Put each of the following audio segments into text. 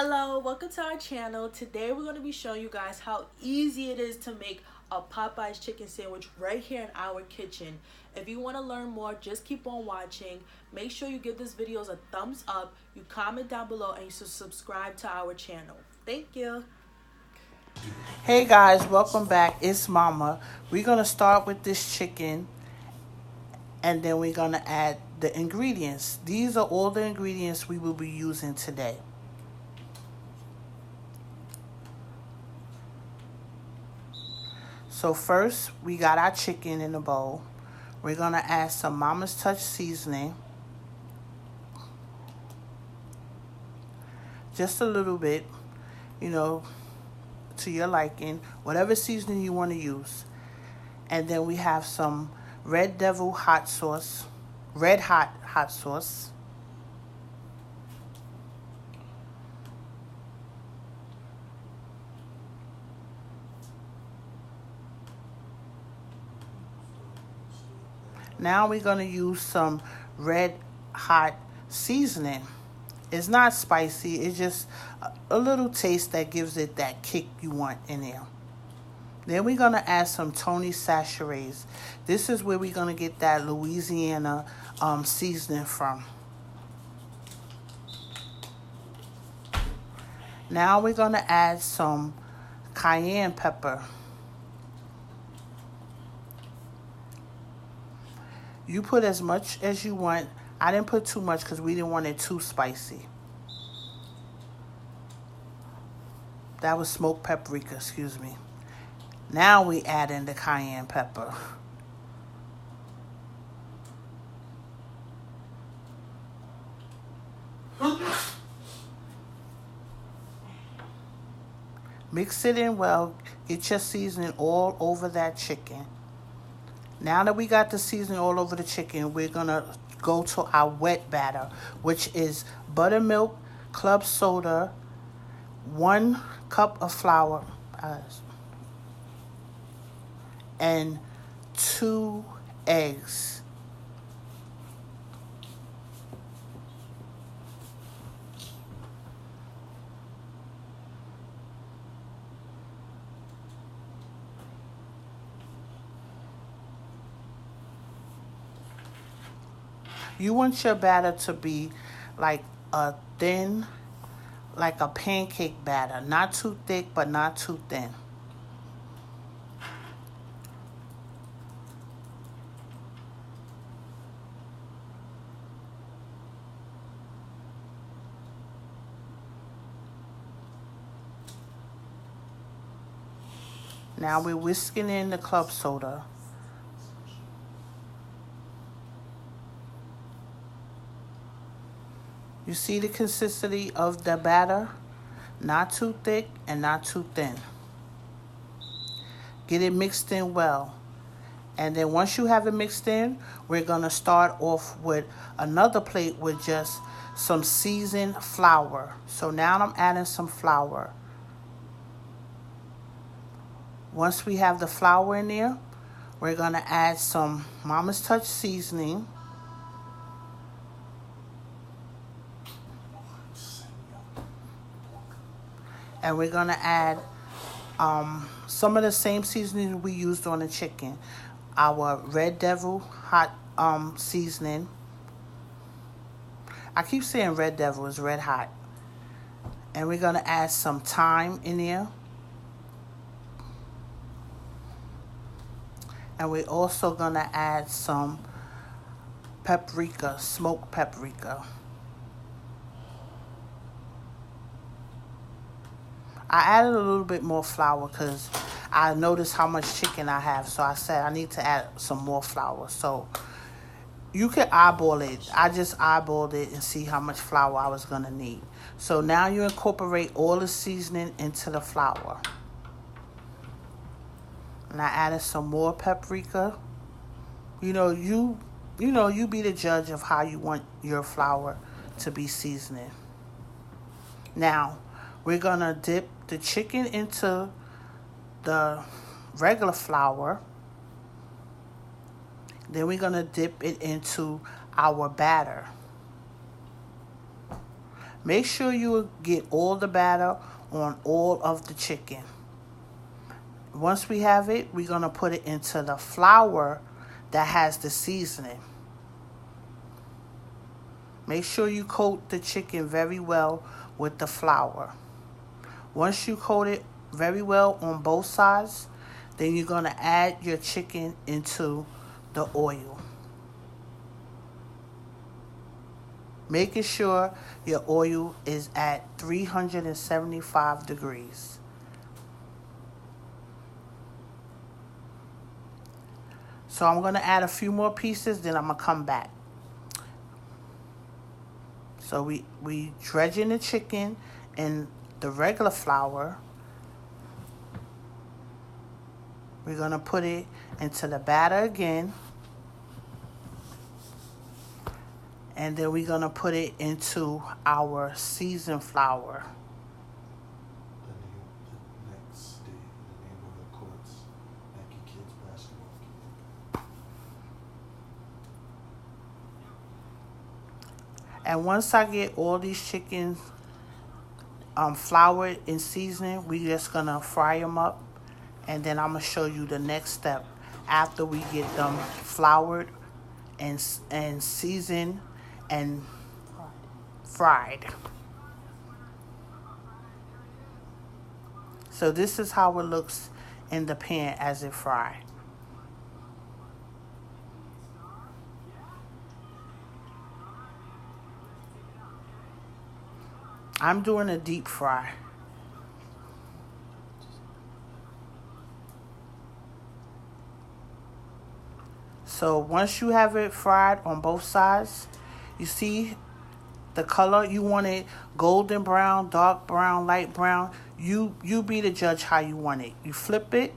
Hello, welcome to our channel. Today we're going to be showing you guys how easy it is to make a Popeye's chicken sandwich right here in our kitchen. If you want to learn more, just keep on watching. Make sure you give this video a thumbs up, you comment down below, and you subscribe to our channel. Thank you. Hey guys, welcome back. It's Mama. We're going to start with this chicken and then we're going to add the ingredients. These are all the ingredients we will be using today. So first, we got our chicken in a bowl. We're going to add some Mama's Touch seasoning. Just a little bit, to your liking. Whatever seasoning you want to use. And then we have some Red Devil hot sauce. Red hot hot sauce. Now we're going to use some red hot seasoning. It's not spicy. It's just a little taste that gives it that kick you want in there. Then we're going to add some Tony Chachere's. This is where we're going to get that Louisiana seasoning from. Now we're going to add some cayenne pepper. You put as much as you want. I didn't put too much because we didn't want it too spicy. That was smoked paprika, excuse me. Now we add in the cayenne pepper. Mix it in well. Get your seasoning all over that chicken. Now that we got the seasoning all over the chicken, we're going to go to our wet batter, which is buttermilk, club soda, 1 cup of flour, and 2 eggs. You want your batter to be like a thin, like a pancake batter. Not too thick, but not too thin. Now we're whisking in the club soda. You see the consistency of the batter? Not too thick and not too thin. Get it mixed in well. And then once you have it mixed in, we're going to start off with another plate with just some seasoned flour. So now I'm adding some flour. Once we have the flour in there, we're going to add some Mama's Touch seasoning. And we're going to add some of the same seasoning we used on the chicken. Our Red Devil hot seasoning. I keep saying Red Devil, is red hot. And we're going to add some thyme in there. And we're also going to add some paprika, smoked paprika. I added a little bit more flour because I noticed how much chicken I have. So I said I need to add some more flour. So you can eyeball it. I just eyeballed it and see how much flour I was going to need. So now you incorporate all the seasoning into the flour. And I added some more paprika. You be the judge of how you want your flour to be seasoning. Now, we're going to dip the chicken into the regular flour. Then we're going to dip it into our batter. Make sure you get all the batter on all of the chicken. Once we have it, we're going to put it into the flour that has the seasoning. Make sure you coat the chicken very well with the flour. Once you coat it very well on both sides, then you're going to add your chicken into the oil. Making sure your oil is at 375 degrees. So I'm going to add a few more pieces, then I'm going to come back. So we dredging the chicken in the regular flour. We're going to put it into the batter again. And then we're going to put it into our seasoned flour. The next day, the neighborhood courts, Nike kids basketball game. And once I get all these chickens floured and seasoned, we're just going to fry them up. And then I'm going to show you the next step after we get them floured and seasoned and fried. So this is how it looks in the pan as it fried. I'm doing a deep fry. So once you have it fried on both sides, you see the color, you want it golden brown, dark brown, light brown. You be the judge how you want it. You flip it,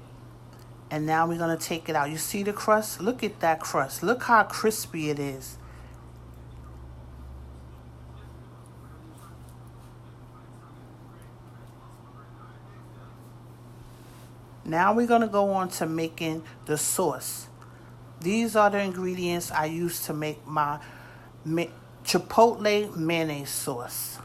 and now we're going to take it out. You see the crust? Look at that crust. Look how crispy it is. Now we're going to go on to making the sauce. These are the ingredients I use to make my Chipotle mayonnaise sauce.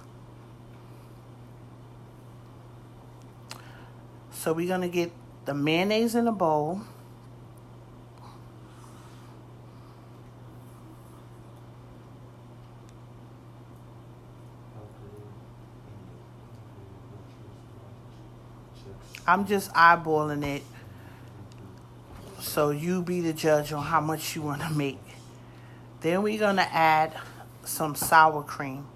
So we're going to get the mayonnaise in a bowl. I'm just eyeballing it, so you be the judge on how much you want to make. Then we're going to add some sour cream.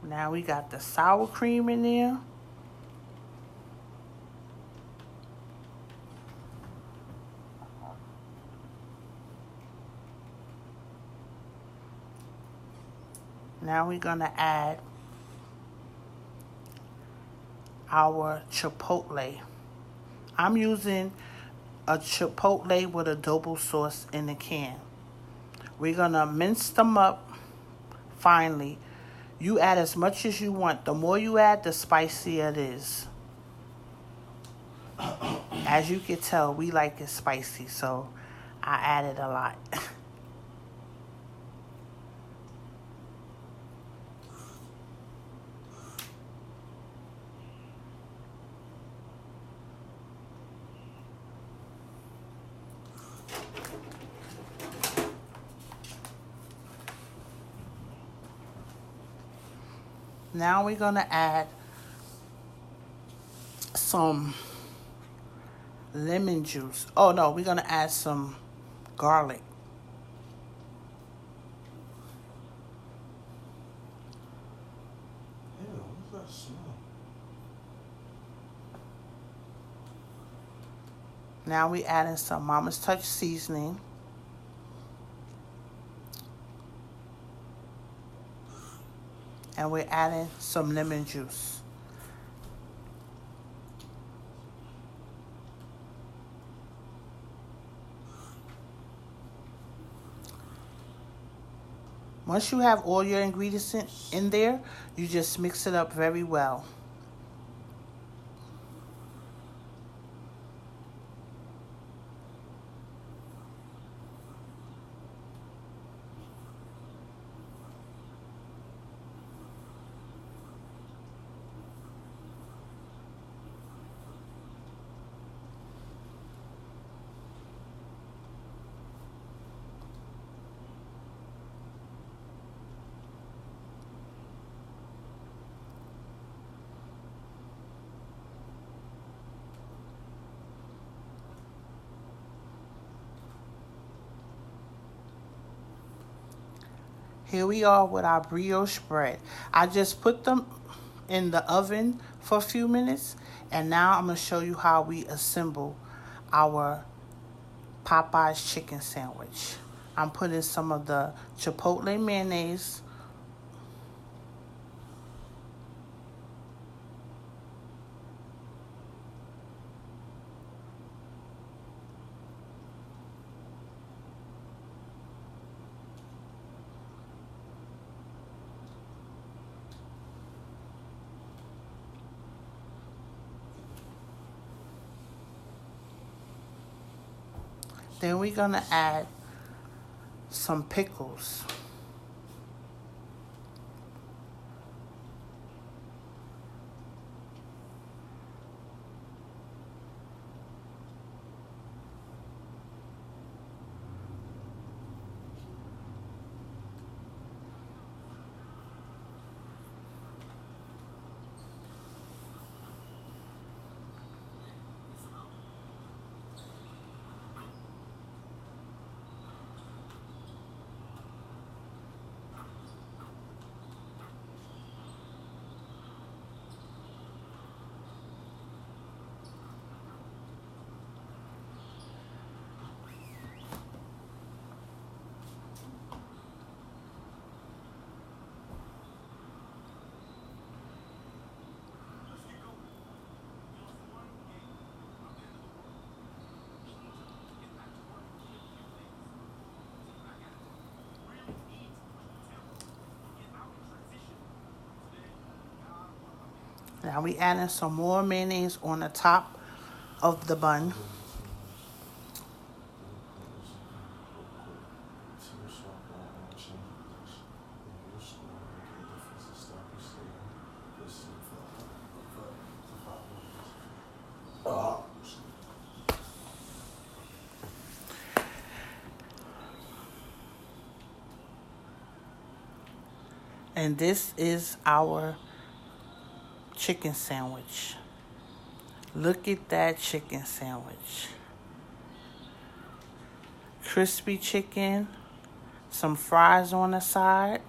Now we got the sour cream in there. Now we're going to add our chipotle. I'm using a chipotle with adobo sauce in the can. We're going to mince them up finely. You add as much as you want. The more you add, the spicier it is. As you can tell, we like it spicy, so I added a lot. Now we're going to add some lemon juice. Oh, no, we're going to add some garlic. Ew, what's that smell? Now we're adding some Mama's Touch seasoning. and we're adding some lemon juice. Once you have all your ingredients in there, you just mix it up very well. Here we are with our brioche bread. I just put them in the oven for a few minutes, and now I'm going to show you how we assemble our Popeyes chicken sandwich. I'm putting some of the chipotle mayonnaise . Then we're going to add some pickles. Now we adding some more mayonnaise on the top of the bun. And this is our chicken sandwich. Look at that chicken sandwich. Crispy chicken, some fries on the side.